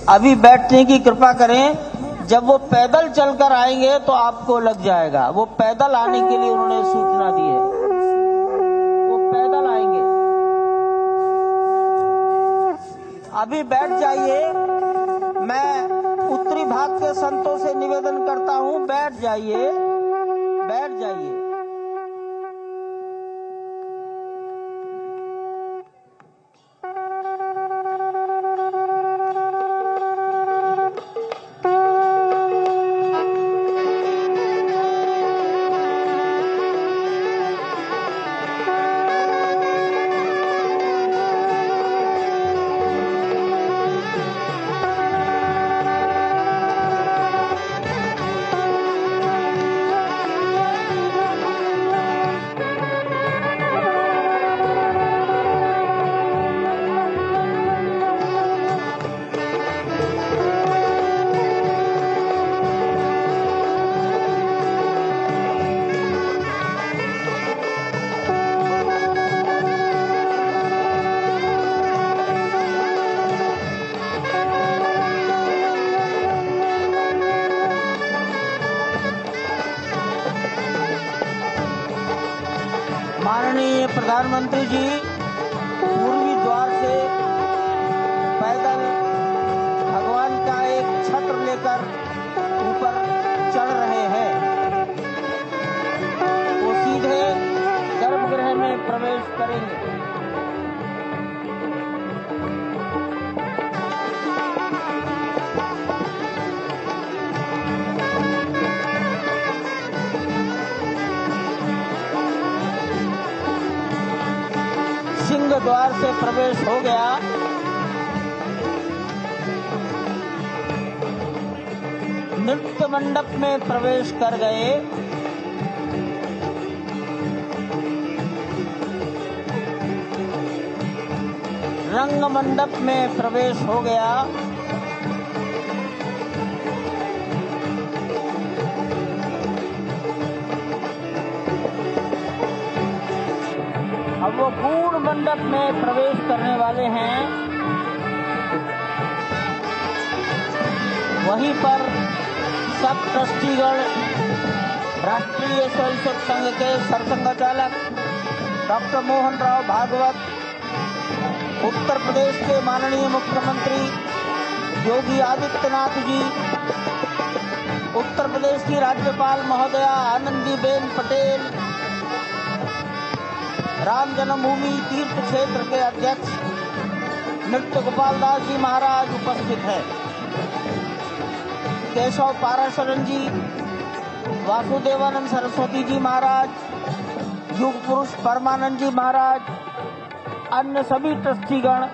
अभी बैठने की कृपा करें। जब वो पैदल चलकर आएंगे तो आपको लग जाएगा। वो पैदल आने के लिए उन्होंने सूचना दी है, वो पैदल आएंगे। अभी बैठ जाइए। मैं उत्तरी भाग के संतों से निवेदन करता हूं, बैठ जाइए, बैठ जाइए। माननीय प्रधानमंत्री जी पूर्वी द्वार से पैदल भगवान का एक छत्र लेकर ऊपर चढ़ रहे हैं। वो सीधे गर्भगृह में प्रवेश करेंगे। सिंह द्वार से प्रवेश हो गया। नृत्य मंडप में प्रवेश कर गए। रंग मंडप में प्रवेश हो गया। अब वो पूर्ण मंडप में प्रवेश करने वाले हैं। वहीं पर सब ट्रस्टीगण, राष्ट्रीय स्वयंसेवक संघ के सरसंघचालक डॉक्टर मोहन राव भागवत, उत्तर प्रदेश के माननीय मुख्यमंत्री योगी आदित्यनाथ जी, उत्तर प्रदेश की राज्यपाल महोदया आनंदीबेन पटेल, राम जन्मभूमि तीर्थ क्षेत्र के अध्यक्ष नृत्य गोपाल दास जी महाराज उपस्थित हैं। केशव पाराशरन जी, वासुदेवानंद सरस्वती जी महाराज, युग पुरुष परमानंद जी महाराज, अन्य सभी ट्रस्टीगण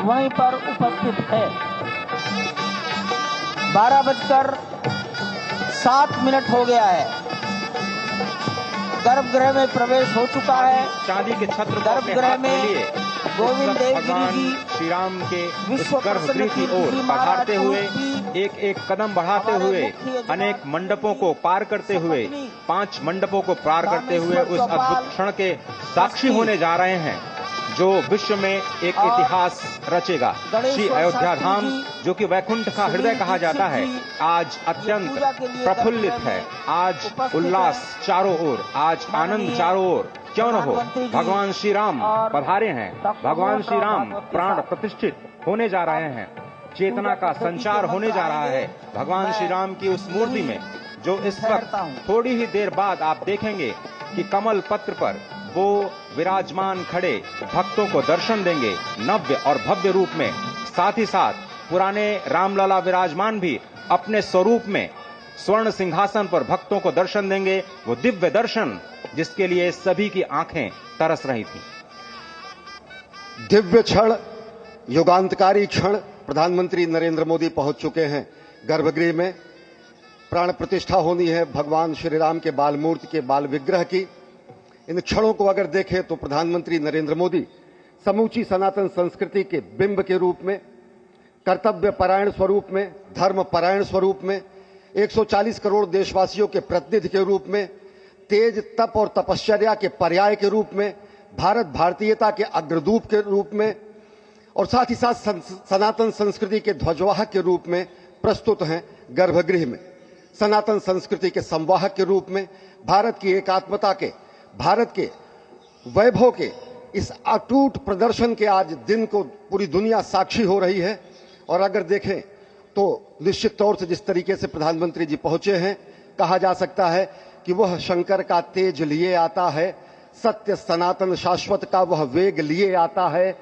वहीं पर उपस्थित है। 12:07 हो गया है। गर्भगृह में प्रवेश हो चुका है। चांदी के छत्र गर्भगृह में गोविंद देवगिरी जी श्री राम के गर्भगृह की ओर बढ़ाते हुए एक एक कदम बढ़ाते हुए अनेक मंडपों को पार करते हुए 5 मंडपों को पार करते हुए उस अद्भुत क्षण के साक्षी होने जा रहे हैं जो विश्व में एक इतिहास रचेगा। श्री अयोध्या धाम जो कि वैकुंठ का हृदय कहा जाता है, आज अत्यंत प्रफुल्लित है। आज उल्लास चारों ओर, आज आनंद चारों ओर। क्यों न हो, भगवान श्री राम पधारे हैं। भगवान श्री राम प्राण प्रतिष्ठित होने जा रहे हैं। चेतना का संचार होने जा रहा है भगवान श्री राम की उस मूर्ति में, जो इस वक्त थोड़ी ही देर बाद आप देखेंगे कि कमल पत्र पर वो विराजमान खड़े भक्तों को दर्शन देंगे नव्य और भव्य रूप में। साथ ही साथ पुराने रामलला विराजमान भी अपने स्वरूप में स्वर्ण सिंहासन पर भक्तों को दर्शन देंगे। वो दिव्य दर्शन जिसके लिए सभी की आंखें तरस रही थी। दिव्य क्षण, युगांतकारी क्षण। प्रधानमंत्री नरेंद्र मोदी पहुंच चुके हैं गर्भगृह में। प्राण प्रतिष्ठा होनी है भगवान श्री राम के बाल मूर्ति के बाल विग्रह की। इन क्षणों को अगर देखें तो प्रधानमंत्री नरेंद्र मोदी समूची सनातन संस्कृति के बिंब के रूप में, कर्तव्य परायण स्वरूप में, धर्म परायण स्वरूप में, 140 करोड़ देशवासियों के प्रतिनिधि के रूप में, तेज तप और तपश्चर्या के पर्याय के रूप में, भारत भारतीयता के अग्रदूत के रूप में और साथ ही साथ सनातन संस्कृति के ध्वजवाहक के रूप में प्रस्तुत हैं गर्भगृह में। सनातन संस्कृति के संवाहक के रूप में भारत की एकात्मता के, भारत के वैभव के इस अटूट प्रदर्शन के आज दिन को पूरी दुनिया साक्षी हो रही है। और अगर देखें तो निश्चित तौर से जिस तरीके से प्रधानमंत्री जी पहुंचे हैं, कहा जा सकता है कि वह शंकर का तेज लिए आता है, सत्य सनातन शाश्वत का वह वेग लिए आता है,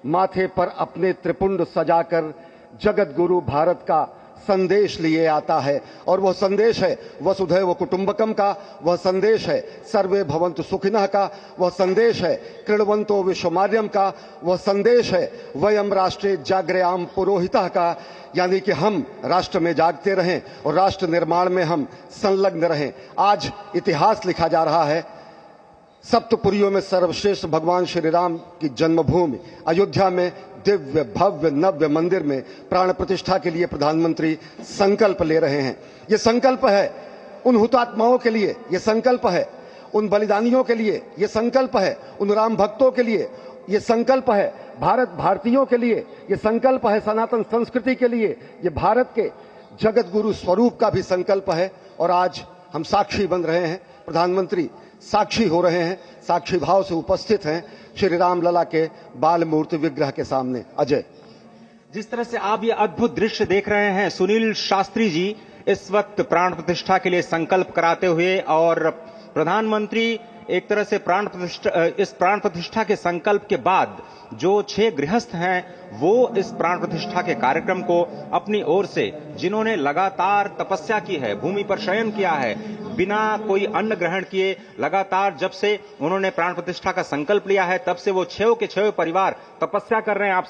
माथे पर अपने त्रिपुंड सजाकर जगत गुरु भारत का संदेश लिए आता है। और वह संदेश है वसुधैव कुटुंबकम का, वह संदेश है सर्वे भवन्तु सुखिनः का, वह संदेश है कृण्वन्तो विश्वमार्यम का, वह संदेश है वयम राष्ट्रे जाग्रयाम पुरोहितः का, यानी कि हम राष्ट्र में जागते रहें और राष्ट्र निर्माण में हम संलग्न रहें। आज इतिहास लिखा जा रहा है। सप्तपुरियों में सर्वश्रेष्ठ भगवान श्री राम की जन्मभूमि अयोध्या में दिव्य भव्य नव्य मंदिर में प्राण प्रतिष्ठा के लिए प्रधानमंत्री संकल्प ले रहे हैं। ये संकल्प है उन हुतात्माओं के लिए, ये संकल्प है उन बलिदानियों के लिए, ये संकल्प है उन राम भक्तों के लिए, ये संकल्प है भारत भारतीयों के लिए, ये संकल्प है सनातन संस्कृति के लिए, ये भारत के जगत गुरु स्वरूप का भी संकल्प है। और आज हम साक्षी बन रहे हैं, प्रधानमंत्री साक्षी हो रहे हैं, साक्षी भाव से उपस्थित हैं श्री राम लला के बाल मूर्ति विग्रह के सामने। अजय, जिस तरह से आप ये अद्भुत दृश्य देख रहे हैं, सुनील शास्त्री जी इस वक्त प्राण प्रतिष्ठा के लिए संकल्प कराते हुए, और प्रधानमंत्री एक तरह से इस प्राण प्रतिष्ठा के संकल्प के बाद जो 6 गृहस्थ हैं वो इस प्राण प्रतिष्ठा के कार्यक्रम को अपनी ओर से, जिन्होंने लगातार तपस्या की है, भूमि पर शयन किया है, बिना कोई अन्न ग्रहण किए, लगातार जब से उन्होंने प्राण प्रतिष्ठा का संकल्प लिया है तब से वो 6 के 6 परिवार तपस्या कर रहे हैं। आप